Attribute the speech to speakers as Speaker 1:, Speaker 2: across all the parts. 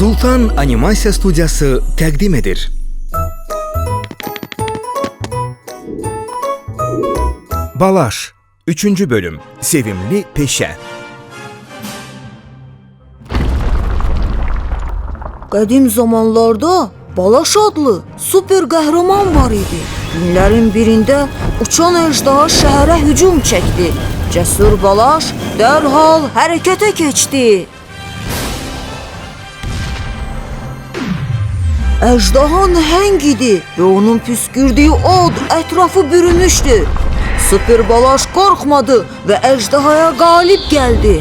Speaker 1: Sultan Animasiya Studiyası təqdim edir. Balaş 3. bölüm Sevimli Peşə.
Speaker 2: Qədim zamanlarda Balaş adlı super qəhrəman var idi. Günlərin birində uçan əjdaha şəhərə hücum çəkdi. Cəsur Balaş dərhal hərəkətə keçdi. Əjdaha nəhəng idi və onun püskürdüyü od ətrafı bürümüşdü. Super Balaş qorxmadı və əjdahaya qalib gəldi.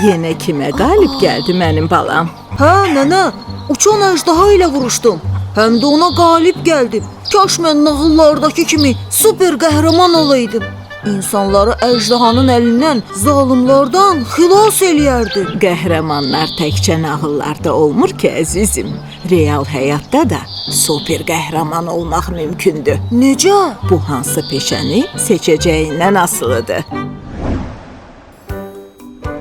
Speaker 3: Yenə kimə qalib gəldi mənim balam?
Speaker 2: Hə, nənə, uçan əjdaha ilə vuruşdum. Həm də ona qalib gəldim. Kaş mən nağıllardakı kimi super qəhrəman olaydım. İnsanları əjdahanın əlindən, zalımlardan xilas eləyərdim.
Speaker 3: Qəhrəmanlar təkcə nağıllarda olmur ki, əzizim. Real həyatda da super qəhrəman olmaq mümkündür.
Speaker 2: Necə?
Speaker 3: Bu hansı peşəni seçəcəyindən asılıdır.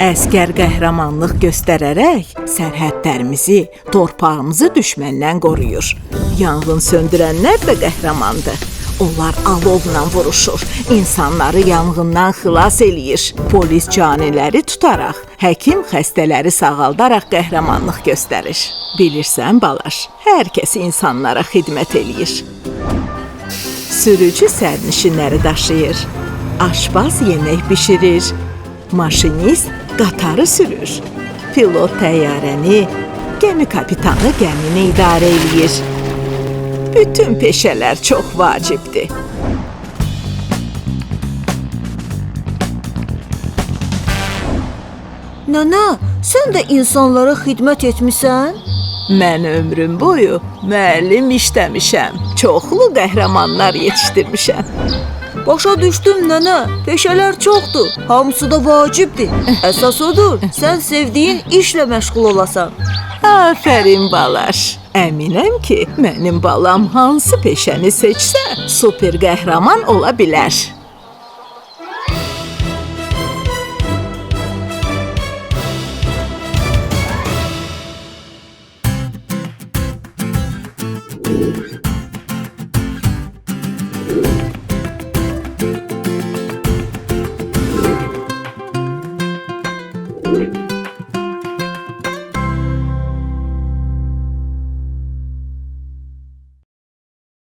Speaker 3: Əskər qəhrəmanlıq göstərərək sərhədlərimizi, torpağımızı düşməndən qoruyur. Yanğın söndürənlər də qəhrəmandır. Onlar alovla vuruşur, insanları yanğından xilas eləyir. Polis caniləri tutaraq, həkim xəstələri sağaldaraq qəhrəmanlıq göstərir. Bilirsən Balaş, hər kəs insanlara xidmət eləyir. Sürücü sərnişinləri daşıyır, aşpaz yemək bişirir, maşinist qatarı sürür, pilot təyyarəni, gəmi kapitanı gəmini idarə eləyir. Bütün peşələr çox vacibdir.
Speaker 2: Nənə, sən də insanlara xidmət etmisən?
Speaker 3: Mən ömrüm boyu müəllim işləmişəm. Çoxlu qəhrəmanlar yetişdirmişəm.
Speaker 2: Başa düşdüm nənə, peşələr çoxdur, hamısı da vacibdir. Əsas odur, sən sevdiyin işlə məşğul olasan.
Speaker 3: Afərin Balaş. Əminəm ki, mənim balam hansı peşəni seçsə, super qəhrəman ola bilər.